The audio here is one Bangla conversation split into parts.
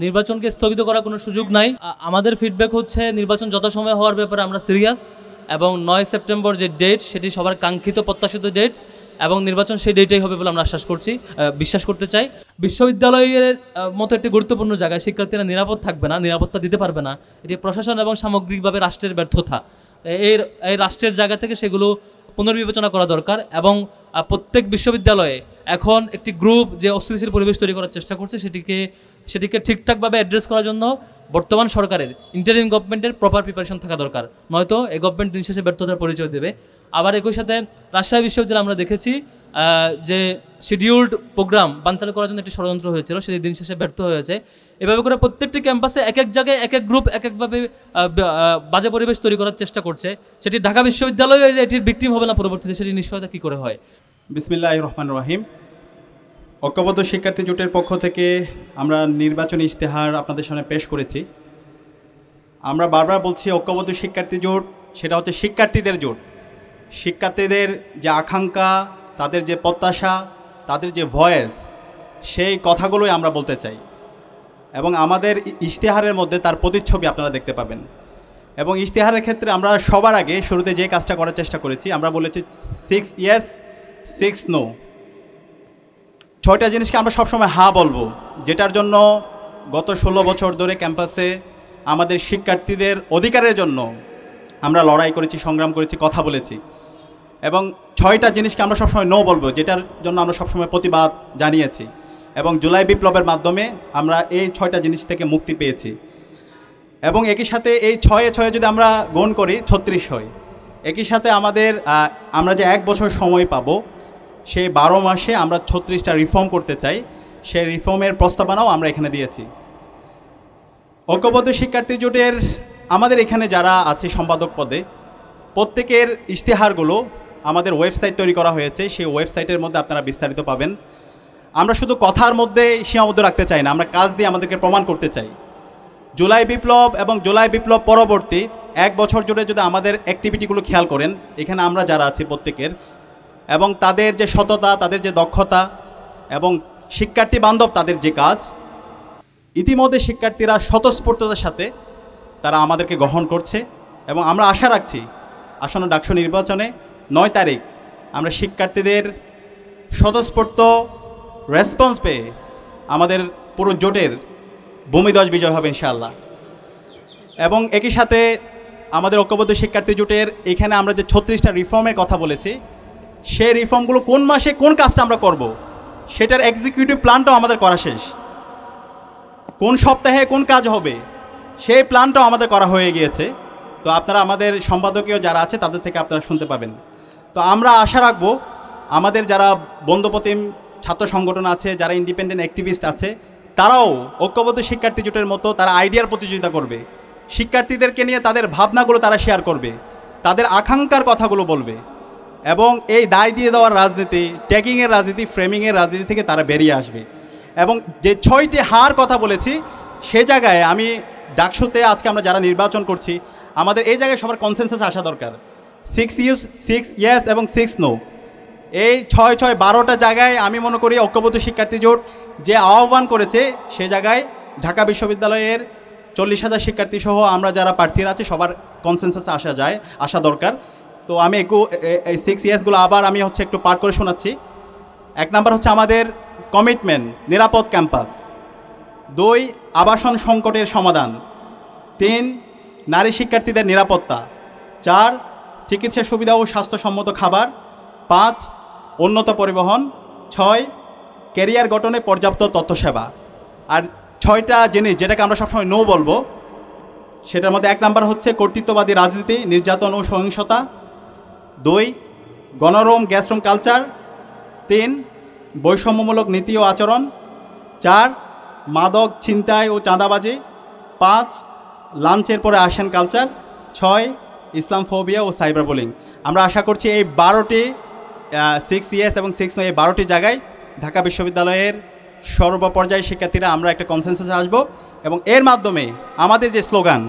নির্বাচনকে স্থগিত করার কোনো সুযোগ নাই। আমাদের ফিডব্যাক হচ্ছে নির্বাচন যথাসময়ে হওয়ার ব্যাপারে আমরা সিরিয়াস, এবং 9 সেপ্টেম্বর যে ডেট সেটি সবার কাঙ্ক্ষিত প্রত্যাশিত ডেট, এবং নির্বাচন সেই ডেটেই হবে বলে আমরা বিশ্বাস করতে চাই। বিশ্ববিদ্যালয়ের মতো একটি গুরুত্বপূর্ণ জায়গায় শিক্ষার্থীরা নিরাপদ থাকবে না, নিরাপত্তা দিতে পারবে না, এটি প্রশাসন এবং সামগ্রিকভাবে রাষ্ট্রের ব্যর্থতা। এই রাষ্ট্রের জায়গা থেকে সেগুলো পুনর্বিবেচনা করা দরকার, এবং প্রত্যেক বিশ্ববিদ্যালয়ে এখন একটি গ্রুপ যে অস্থিতিশীল পরিবেশ তৈরি করার চেষ্টা করছে সেটিকে ঠিকঠাকভাবে অ্যাড্রেস করার জন্য বর্তমান সরকারের ইন্টারিম গভর্নমেন্টের প্রপার প্রিপারেশন থাকা দরকার, নয়তো এই গভর্নমেন্ট দিন শেষে ব্যর্থতার পরিচয় দেবে। আবার একই সাথে রাজশাহী বিশ্ববিদ্যালয়ে আমরা দেখেছি যে শিডিউলড প্রোগ্রাম বানচাল করার জন্য একটি ষড়যন্ত্র হয়েছিল, সেটি দিন শেষে ব্যর্থ হয়েছে। এভাবে করে প্রত্যেকটি ক্যাম্পাসে এক এক জায়গায় এক এক গ্রুপ এক একভাবে বাজে পরিবেশ তৈরি করার চেষ্টা করছে। সেটি ঢাকা বিশ্ববিদ্যালয়ে যে এটির ভিকটিম হবে না পরবর্তীতে, সেটি নিশ্চয়তা কী করে হয়। বিসমিল্লাহির রহমানির রহিম। ঐক্যবদ্ধ শিক্ষার্থী জোটের পক্ষ থেকে আমরা নির্বাচনী ইশতেহার আপনাদের সামনে পেশ করেছি। আমরা বারবার বলছি ঐক্যবদ্ধ শিক্ষার্থী জোট সেটা হচ্ছে শিক্ষার্থীদের জোট। শিক্ষার্থীদের যে আকাঙ্ক্ষা, তাদের যে প্রত্যাশা, তাদের যে ভয়েস, সেই কথাগুলোই আমরা বলতে চাই, এবং আমাদের ইশতেহারের মধ্যে তার প্রতিচ্ছবি আপনারা দেখতে পাবেন। এবং ইশতেহারের ক্ষেত্রে আমরা সবার আগে শুরুতে যে কাজটা করার চেষ্টা করেছি, আমরা বলেছি 6 ইয়েস 6 নো। 6টা জিনিসকে আমরা সবসময় হ্যাঁ বলবো, যেটার জন্য গত 16 বছর ধরে ক্যাম্পাসে আমাদের শিক্ষার্থীদের অধিকারের জন্য আমরা লড়াই করেছি, সংগ্রাম করেছি, কথা বলেছি। এবং 6টা জিনিসকে আমরা সবসময় নো বলবো, যেটার জন্য আমরা সবসময় প্রতিবাদ জানিয়েছি। এবং জুলাই বিপ্লবের মাধ্যমে আমরা এই 6টা জিনিস থেকে মুক্তি পেয়েছি। এবং একই সাথে এই 6-এ যদি আমরা গুণ করি 36 হয়। একই সাথে আমরা যে 1 বছর সময় পাবো, সেই 12 মাসে আমরা 36টা রিফর্ম করতে চাই। সেই রিফর্মের প্রস্তাবনাও আমরা এখানে দিয়েছি। ঐক্যবদ্ধ শিক্ষার্থী জোটের আমাদের এখানে যারা আছে সম্পাদক পদে, প্রত্যেকের ইশতেহারগুলো আমাদের ওয়েবসাইট তৈরি করা হয়েছে। সেই ওয়েবসাইটের মধ্যে আপনারা বিস্তারিত পাবেন। আমরা শুধু কথার মধ্যে সীমাবদ্ধ রাখতে চাই না, আমরা কাজ দিয়ে আমাদেরকে প্রমাণ করতে চাই। জুলাই বিপ্লব এবং জুলাই বিপ্লব পরবর্তী 1 বছর জুড়ে যদি আমাদের অ্যাক্টিভিটিগুলো খেয়াল করেন, এখানে আমরা যারা আছি প্রত্যেকের, এবং তাদের যে সততা, তাদের যে দক্ষতা, এবং শিক্ষার্থী বান্ধব তাদের যে কাজ, ইতিমধ্যে শিক্ষার্থীরা স্বতঃস্ফূর্ততার সাথে তারা আমাদেরকে গ্রহণ করছে। এবং আমরা আশা রাখছি আসন্ন ডাকসু নির্বাচনে 9 তারিখ আমরা শিক্ষার্থীদের স্বতঃস্ফূর্ত রেসপন্স পেয়ে আমাদের পুরো জোটের ভূমিধ্বজ বিজয় হবে ইনশাআল্লাহ। এবং একই সাথে আমাদের ঐক্যবদ্ধ শিক্ষার্থী জোটের এখানে আমরা যে 36টা রিফর্মের কথা বলেছি, সেই রিফর্মগুলো কোন মাসে কোন কাজটা আমরা করব, সেটার এক্সিকিউটিভ প্ল্যানটাও আমাদের করা শেষ। কোন সপ্তাহে কোন কাজ হবে সেই প্ল্যানটাও আমাদের করা হয়ে গিয়েছে। তো আপনারা আমাদের সম্পাদকীয় যারা আছে তাদের থেকে আপনারা শুনতে পাবেন। তো আমরা আশা রাখবো আমাদের যারা বন্ধুপ্রতিম ছাত্র সংগঠন আছে, যারা ইন্ডিপেন্ডেন্ট অ্যাক্টিভিস্ট আছে, তারাও ঐক্যবদ্ধ শিক্ষার্থী জোটের মতো তারা আইডিয়ার প্রতিযোগিতা করবে। শিক্ষার্থীদেরকে নিয়ে তাদের ভাবনাগুলো তারা শেয়ার করবে, তাদের আকাঙ্ক্ষার কথাগুলো বলবে, এবং এই দায় দিয়ে দেওয়ার রাজনীতি, ট্যাগিংয়ের রাজনীতি, ফ্রেমিংয়ের রাজনীতি থেকে তারা বেরিয়ে আসবে। এবং যে 6টি হার কথা বলেছি, সে জায়গায় আমি ডাকসুতে আজকে আমরা যারা নির্বাচন করছি, আমাদের এই জায়গায় সবার কনসেনসাস আসা দরকার। 6 ইয়েস এবং 6 নো, এই 6-6-12টা জায়গায় আমি মনে করি ঐক্যবদ্ধ শিক্ষার্থী জোট যে আহ্বান করেছে, সে জায়গায় ঢাকা বিশ্ববিদ্যালয়ের 40,000 শিক্ষার্থী সহ আমরা যারা প্রার্থীরা আছে সবার কনসেনসাসে আসা দরকার। তো আমি একটু এই 6 ইয়েসগুলো আবার আমি একটু পাঠ করে শোনাচ্ছি। 1 নাম্বার হচ্ছে আমাদের কমিটমেন্ট, নিরাপদ ক্যাম্পাস। 2, আবাসন সংকটের সমাধান। 3, নারী শিক্ষার্থীদের নিরাপত্তা। 4, চিকিৎসা সুবিধা ও স্বাস্থ্যসম্মত খাবার। 5, উন্নত পরিবহন। 6, ক্যারিয়ার গঠনে পর্যাপ্ত তথ্যসেবা। আর 6টা জিনিস যেটাকে আমরা সবসময় নো বলবো, সেটার মধ্যে 1 নাম্বার হচ্ছে কর্তৃত্ববাদী রাজনীতি, নির্যাতন ও সহিংসতা। 2, গণরুম গ্যাসরুম কালচার। 3, বৈষম্যমূলক নীতি ও আচরণ। 4, মাদক ছিনতাই ও চাঁদাবাজি। 5, লাঞ্চের পরে আসেন কালচার। 6, ইসলাম ফোবিয়া ও সাইবার বুলিং। আমরা আশা করছি এই 12টি 6 ইয়েস এবং 6 নো, এই 12টি জায়গায় ঢাকা বিশ্ববিদ্যালয়ের সর্বপর্যায়ের শিক্ষার্থীরা আমরা একটা কনসেনসাসে আসবো, এবং এর মাধ্যমে আমাদের যে স্লোগান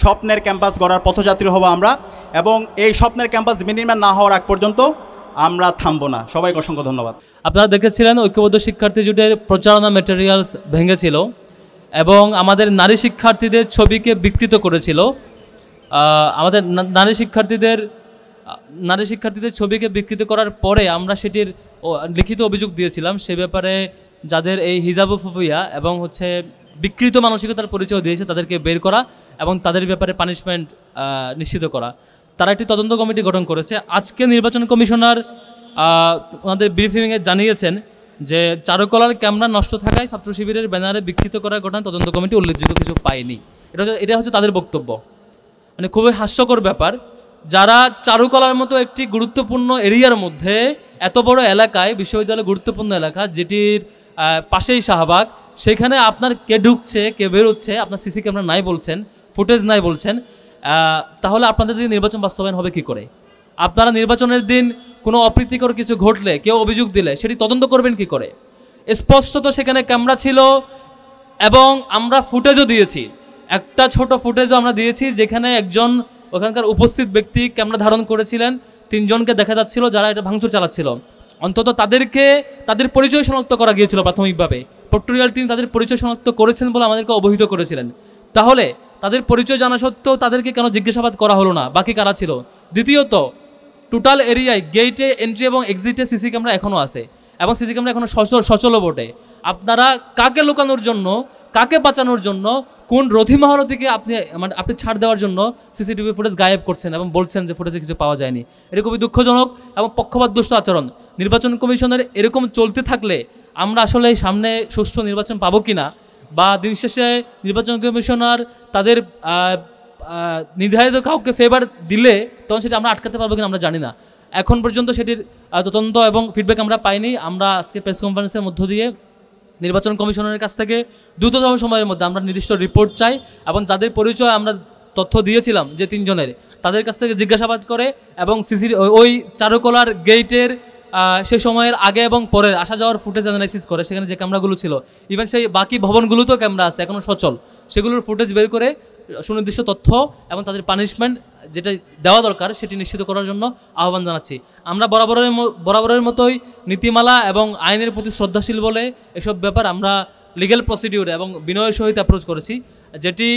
স্বপ্নের ক্যাম্পাস গড়ার পথযাত্রী হব আমরা, এবং এই স্বপ্নের ক্যাম্পাস বিনির্মাণ না হওয়ার আগ পর্যন্ত আমরা থামবো না। সবাইকে অসংখ্য ধন্যবাদ। আপনারা দেখেছিলেন ঐক্যবদ্ধ শিক্ষার্থী জোটের প্রচারণা ম্যাটেরিয়ালস ভেঙেছিল, এবং আমাদের নারী শিক্ষার্থীদের ছবিকে বিকৃত করেছিল। আমাদের নারী শিক্ষার্থীদের ছবিকে বিকৃত করার পরে আমরা সেটির লিখিত অভিযোগ দিয়েছিলাম। সে ব্যাপারে যাদের এই হিজাবোফোবিয়া এবং হচ্ছে বিকৃত মানসিকতার পরিচয় দিয়েছে তাদেরকে বের করা এবং তাদের ব্যাপারে পানিশমেন্ট নিশ্চিত করা। তারা একটি তদন্ত কমিটি গঠন করেছে। আজকে নির্বাচন কমিশনার ওনাদের ব্রিফিংয়ে জানিয়েছেন যে চারুকলার ক্যামেরা নষ্ট থাকায় ছাত্র শিবিরের ব্যানারে বিকৃত করার ঘটনায় তদন্ত কমিটি উল্লেখযোগ্য কিছু পায়নি। এটা হচ্ছে তাদের বক্তব্য। মানে খুবই হাস্যকর ব্যাপার, যারা চারুকলার মতো একটি গুরুত্বপূর্ণ এরিয়ার মধ্যে, এত বড় এলাকায়, বিশ্ববিদ্যালয় গুরুত্বপূর্ণ এলাকা যেটির পাশেই শাহবাগ, সেখানে আপনার কে ঢুকছে কে বেরোচ্ছে আপনার সিসি ক্যামেরা নাই বলছেন, ফুটেজ নাই বলছেন, তাহলে আপনাদের দিন নির্বাচন বাস্তবায়ন হবে কি করে? আপনারা নির্বাচনের দিন কোনো অপ্রীতিকর কিছু ঘটলে, কেউ অভিযোগ দিলে সেটি তদন্ত করবেন কি করে? স্পষ্টত সেখানে ক্যামেরা ছিল এবং আমরা ফুটেজও দিয়েছি। একটা ছোট ফুটেজও আমরা দিয়েছি যেখানে একজন ওখানকার উপস্থিত ব্যক্তি ক্যামেরা ধারণ করেছিলেন, 3 জনকে দেখা যাচ্ছিল যারা এটা ভাঙচুর চালাচ্ছিল। অন্তত তাদের পরিচয় শনাক্ত করা গিয়েছিল প্রাথমিকভাবে। পেট্রোলিয়াল টিম তাদের পরিচয় শনাক্ত করেছেন বলে আমাদেরকে অবহিত করেছিলেন। তাহলে তাদের পরিচয় জানা সত্ত্বেও তাদেরকে কেন জিজ্ঞাসাবাদ করা হলো না? বাকি কারা ছিল? দ্বিতীয়ত, টোটাল এরিয়ায় গেটে এন্ট্রি এবং এক্সিটে সিসি ক্যামেরা এখনও আছে এবং সিসি ক্যামেরা এখনও সচল বটে। আপনারা কাকে লুকানোর জন্য, কাকে বাঁচানোর জন্য, কোন রথী মহারথীকে আপনি ছাড় দেওয়ার জন্য সিসিটিভি ফুটেজ গায়েব করছেন এবং বলছেন যে ফুটেজে কিছু পাওয়া যায়নি? এটা খুবই দুঃখজনক এবং পক্ষপাতদুষ্ট আচরণ। নির্বাচন কমিশনের এরকম চলতে থাকলে আমরা আসলে সামনে সুষ্ঠু নির্বাচন পাবো কিনা, বা দিন শেষে নির্বাচন কমিশনার তাদের নির্ধারিত কাউকে ফেভার দিলে তখন সেটা আমরা আটকাতে পারবো কিনা আমরা জানি না। এখন পর্যন্ত সেটির তদন্ত এবং ফিডব্যাক আমরা পাইনি। আমরা আজকে প্রেস কনফারেন্সের মধ্য দিয়ে নির্বাচন কমিশনারের কাছ থেকে দ্রুততম সময়ের মধ্যে আমরা নির্দিষ্ট রিপোর্ট চাই এবং যাদের পরিচয় আমরা তথ্য দিয়েছিলাম যে 3 জনের, তাদের কাছ থেকে জিজ্ঞাসাবাদ করে এবং ওই চারুকলার গেটের সেই সময়ের আগে এবং পরের আসা যাওয়ার ফুটেজ অ্যানালাইসিস করে, সেখানে যে ক্যামেরাগুলো ছিল, ইভেন সেই বাকি ভবনগুলোতেও ক্যামেরা আছে এখনও সচল, সেগুলোর ফুটেজ বের করে সুনির্দিষ্ট তথ্য এবং তাদের পানিশমেন্ট যেটা দেওয়া দরকার সেটি নিশ্চিত করার জন্য আহ্বান জানাচ্ছি। আমরা বরাবরের মতোই নীতিমালা এবং আইনের প্রতি শ্রদ্ধাশীল বলে এসব ব্যাপার আমরা লিগ্যাল প্রসিডিউর এবং বিনয়ের সহিত অ্যাপ্রোচ করেছি, যেটি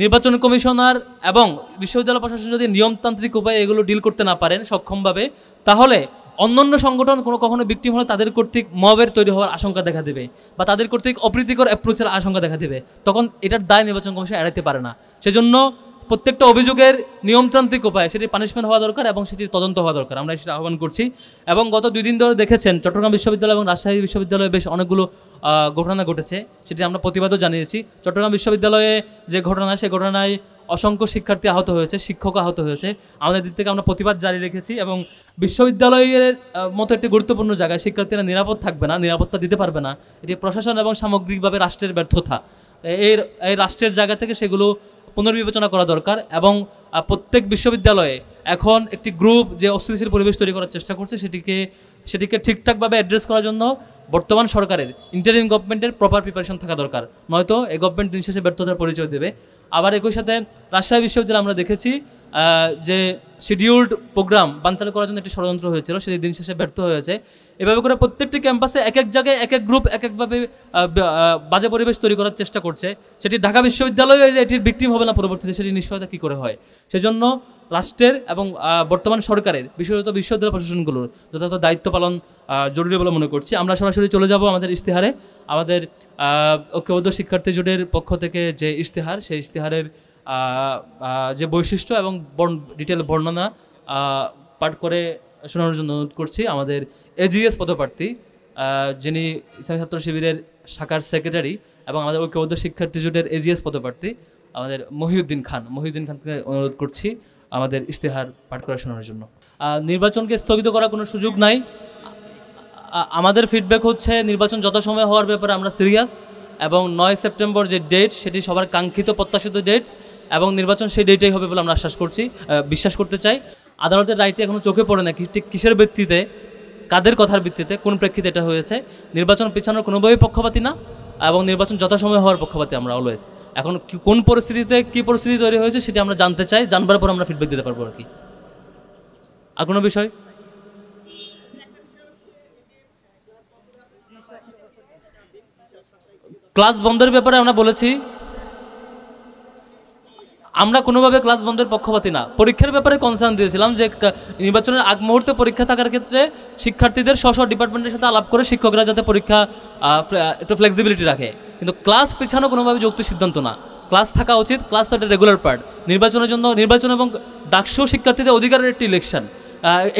নির্বাচন কমিশনার এবং বিশ্ববিদ্যালয় প্রশাসন যদি নিয়মতান্ত্রিক উপায়ে এগুলো ডিল করতে না পারেন সক্ষমভাবে, তাহলে অন্যান্য সংগঠন কখনো ভিকটিম হলে তাদের কর্তৃক মবের তৈরি হওয়ার আশঙ্কা দেখা দেবে বা তাদের কর্তৃক অপ্রীতিকর অ্যাপ্রোচের আশঙ্কা দেখা দেবে। তখন এটার দায় নির্বাচন কমিশন এড়াতে পারে না। সেজন্য প্রত্যেকটা অভিযোগের নিয়মতান্ত্রিক উপায়ে সেটির পানিশমেন্ট হওয়া দরকার এবং সেটির তদন্ত হওয়া দরকার। আমরা সেটা আহ্বান করছি। এবং গত 2 দিন ধরে দেখেছেন চট্টগ্রাম বিশ্ববিদ্যালয় এবং রাজশাহী বিশ্ববিদ্যালয়ে বেশ অনেকগুলো ঘটনা ঘটেছে, সেটি আমরা প্রতিবাদও জানিয়েছি। চট্টগ্রাম বিশ্ববিদ্যালয়ে যে ঘটনা, সেই ঘটনায় অসংখ্য শিক্ষার্থী আহত হয়েছে, শিক্ষক আহত হয়েছে। আমাদের দিক থেকে আমরা প্রতিবাদ জারি রেখেছি এবং বিশ্ববিদ্যালয়ের মতো একটি গুরুত্বপূর্ণ জায়গায় শিক্ষার্থীরা নিরাপদ থাকবে না, নিরাপত্তা দিতে পারবে না, এটি প্রশাসন এবং সামগ্রিকভাবে রাষ্ট্রের ব্যর্থতা। এই রাষ্ট্রের জায়গা থেকে সেগুলো পুনর্বিবেচনা করা দরকার এবং প্রত্যেক বিশ্ববিদ্যালয়ে এখন একটি গ্রুপ যে অস্থিতিশীল পরিবেশ তৈরি করার চেষ্টা করছে সেটিকে ঠিকঠাকভাবে অ্যাড্রেস করার জন্য বর্তমান সরকারের ইন্টারিম গভর্নমেন্টের প্রপার প্রিপারেশন থাকা দরকার, নয়তো এই গভর্নমেন্ট দিন শেষে ব্যর্থতার পরিচয় দেবে। আবার একই সাথে রাজশাহী বিশ্ববিদ্যালয়ে আমরা দেখেছি যে শিডিউলড প্রোগ্রাম বানচাল করার জন্য একটি ষড়যন্ত্র হয়েছিল, সেটি দিন শেষে ব্যর্থ হয়েছে। এভাবে করে প্রত্যেকটি ক্যাম্পাসে এক এক জায়গায় এক এক গ্রুপ এক একভাবে বাজে পরিবেশ তৈরি করার চেষ্টা করছে। সেটি ঢাকা বিশ্ববিদ্যালয়ে যে এটির ভিকটিম হবে না পরবর্তীতে, সেটি নিশ্চয়তা কী করে হয়? সেজন্য রাষ্ট্রের এবং বর্তমান সরকারের বিশেষত বিশ্ববিদ্যালয় প্রশাসনগুলোর যথাযথ দায়িত্ব পালন জরুরি বলে মনে করছি। আমরা সরাসরি চলে যাব আমাদের ইশতেহারে। আমাদের ঐক্যবদ্ধ শিক্ষার্থী জোটের পক্ষ থেকে যে ইশতেহার, সেই ইশতেহারের যে বৈশিষ্ট্য এবং ডিটেল বর্ণনা পাঠ করে শোনানোর জন্য অনুরোধ করছি আমাদের এজিএস পদপ্রার্থী, যিনি ইসলামী ছাত্র শিবিরের শাখার সেক্রেটারি এবং আমাদের ঐক্যবদ্ধ শিক্ষার্থী জোটের এজিএস পদপ্রার্থী আমাদের মহিউদ্দিন খানকে অনুরোধ করছি আমাদের ইশতেহার পাঠ করে শোনানোর জন্য। নির্বাচনকে স্থগিত করার কোনো সুযোগ নাই। আমাদের ফিডব্যাক হচ্ছে নির্বাচন যথাসময়ে হওয়ার ব্যাপারে আমরা সিরিয়াস এবং 9 সেপ্টেম্বর যে ডেট সেটি সবার কাঙ্ক্ষিত প্রত্যাশিত ডেট এবং নির্বাচন সেই ডেটেই হবে বলে আমরা বিশ্বাস করতে চাই। আদালতের রায়টি এখনও চোখে পড়ে না ঠিক কিসের ভিত্তিতে, কাদের কথার ভিত্তিতে, কোন প্রেক্ষিতে এটা হয়েছে। নির্বাচন পেছানোর কোনোভাবেই পক্ষপাতী না এবং নির্বাচন যথাসময়ে হওয়ার পক্ষপাতী আমরা অলওয়েজ। এখন কোন পরিস্থিতিতে কী পরিস্থিতি তৈরি হয়েছে সেটা আমরা জানতে চাই, জানবার পর আমরা ফিডব্যাক দিতে পারবো আর কি। আর কোনো বিষয়? ক্লাস বন্ধের ব্যাপারে আমরা বলেছি আমরা কোনোভাবে ক্লাস বন্ধের পক্ষপাতী না। পরীক্ষার ব্যাপারে কনসার্ন দিয়েছিলাম যে নির্বাচনের আগ মুহূর্তে পরীক্ষা থাকার ক্ষেত্রে শিক্ষার্থীদের স্ব ডিপার্টমেন্টের সাথে আলাপ করে শিক্ষকরা যাতে পরীক্ষা একটু ফ্লেক্সিবিলিটি রাখে, কিন্তু ক্লাস পেছানো কোনোভাবে যৌক্তিক সিদ্ধান্ত না। ক্লাস থাকা উচিত, ক্লাস তো একটা রেগুলার পার্ট। নির্বাচনের জন্য নির্বাচন এবং ডাকসু শিক্ষার্থীদের অধিকারের একটি ইলেকশন,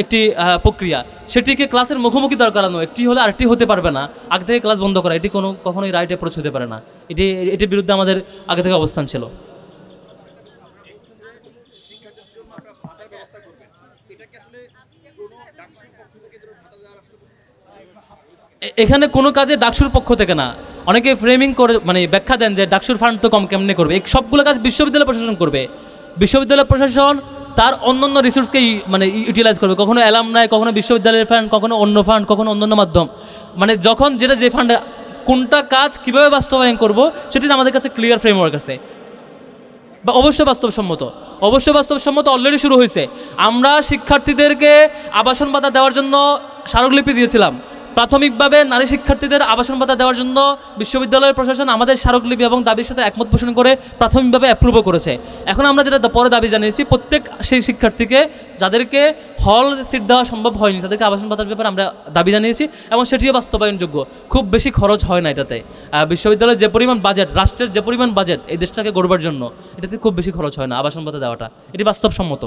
একটি প্রক্রিয়া, সেটিকে ক্লাসের মুখোমুখি দাঁড় করানো, একটি হলে আরেকটি হতে পারবে না। আগে থেকে ক্লাস বন্ধ করা এটি কখনোই রাইট অ্যাপ্রোচ হতে পারে না। এটির বিরুদ্ধে আমাদের আগে থেকে অবস্থান ছিল। এখানে কোনো কাজে ডাকসুর পক্ষ থেকে না। অনেকে ফ্রেমিং করে মানে ব্যাখ্যা দেন যে ডাকসুর ফান্ড তো কম কেমনে করবে। এই সবগুলো কাজ বিশ্ববিদ্যালয় প্রশাসন করবে। বিশ্ববিদ্যালয় প্রশাসন তার অন্যান্য রিসোর্সকে মানে ইউটিলাইজ করবে, কখনো অ্যালামনাই, কখনো বিশ্ববিদ্যালয়ের ফান্ড, কখনো অন্য ফান্ড, কখনো অন্যান্য মাধ্যম। মানে যখন যেটা যে ফান্ডে কোনটা কাজ কীভাবে বাস্তবায়ন করব সেটি আমাদের কাছে ক্লিয়ার ফ্রেমওয়ার্ক আছে বা অবশ্যই বাস্তবসম্মত অলরেডি শুরু হয়েছে। আমরা শিক্ষার্থীদেরকে আবাসন ভাতা দেওয়ার জন্য স্মারকলিপি দিয়েছিলাম। প্রাথমিকভাবে নারী শিক্ষার্থীদের আবাসন ভাতা দেওয়ার জন্য বিশ্ববিদ্যালয়ের প্রশাসন আমাদের স্মারকলিপি এবং দাবির সাথে একমত পোষণ করে প্রাথমিকভাবে অ্যাপ্রুভও করেছে। এখন আমরা যেটা পরে দাবি জানিয়েছি, প্রত্যেক সেই শিক্ষার্থীকে যাদেরকে হল সিট দেওয়া সম্ভব হয়নি তাদেরকে আবাসন ভাতার ব্যাপারে আমরা দাবি জানিয়েছি এবং সেটিও বাস্তবায়নযোগ্য। খুব বেশি খরচ হয় না এটাতে। বিশ্ববিদ্যালয়ের যে পরিমাণ বাজেট, রাষ্ট্রের যে পরিমাণ বাজেট এই দেশটাকে গড়বার জন্য, এটাতে খুব বেশি খরচ হয় না আবাসন ভাতা দেওয়াটা। এটি বাস্তবসম্মত।